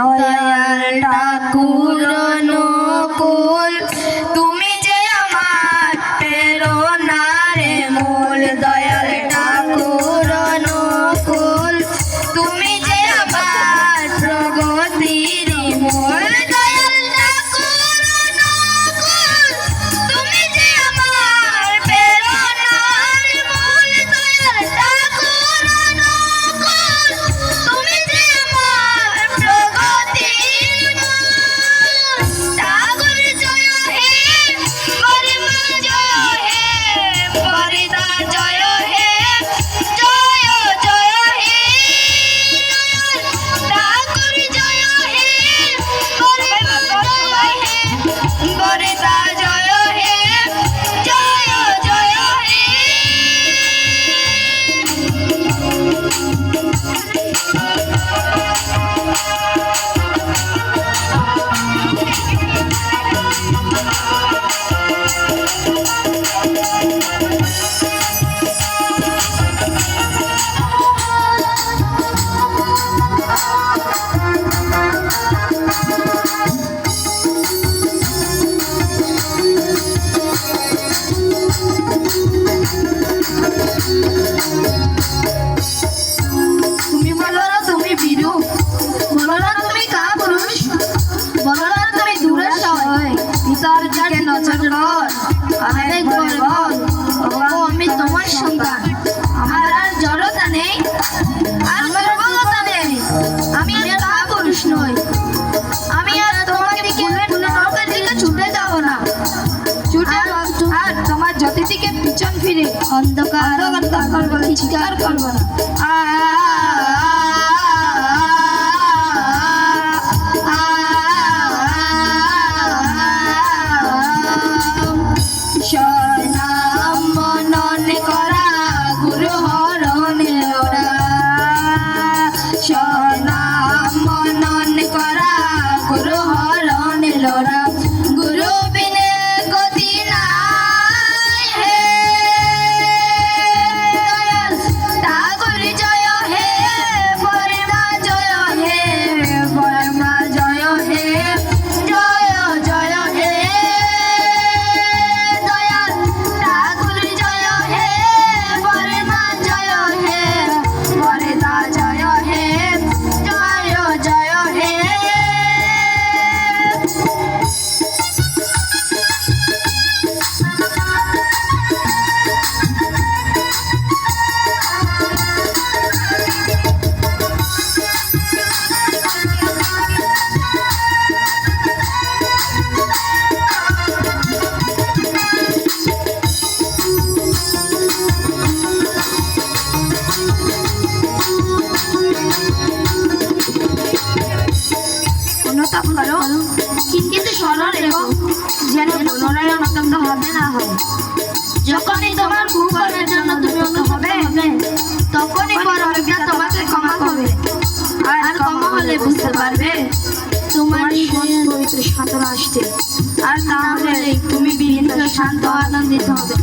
দয়াল ঠাকুর অনুকূল তুমি যে আমার প্রেরণারে মূল দয়াল ঠাকুর অনুকূল তুমি যে আমার প্রগতির মূল দয়াল ঠাকুর অনুকূল তুমি যে আমার প্রেরণার মূল দয়াল ঠাকুর অনুকূল তুমি যে আমার প্রগতির মূল ঠাকুর জয় হে পরমা জয় হে পরিদা জয় হে জয় জয় হে ঠাকুর জয় হে পরমা জয় হে পরিদা জয় হে জয় জয় হে তুমি বলো না তুমি বীরু বলো না তুমি কাপুরুষ বলো না তুমি দূরের সহায় পিতার যাকে নজর কর আরেক বল ও আমি তোমার সন্তান আমার আর জড়তা নেই আর দুর্বলতা নেই আমি আর কাপুরুষ নই আমি আর তোমাকে দিকে নরকের দিকে ছুটে যাব না আর তোমার জ্যোতি দিকে পিছন ফিরে অন্ধকার করবো না চিৎকার করবো না স্বনাম মনন করা গুরু হরণে ওরা স্বনাম মনন করা গুরু হরণে লোরা গুরু বিনে গতি নাই হে দয়াল ঠাকুর জয় হে পরমা জয় হে পরমা জয় হে জয় জয় হে দয়াল ঠাকুর জয় হে পরমা জয় হে পরদা জয় হে জয় জয় হে অনুতাপ করো কিন্তু স্মরণ রেখো যেন পুনরায় অনুতপ্ত হবে না হয় যখনই তোমার কুকর্মের জন্য তুমি অনুতপ্ত হবে তখনই পরমপিতা তোমাকে ক্ষমা করবে আর ক্ষমা হলে বুঝতে পারবে তোমার পবিত্র সাঁতার আসছে আর তাহলে তুমি বিনীত শান্ত আনন্দিত হবে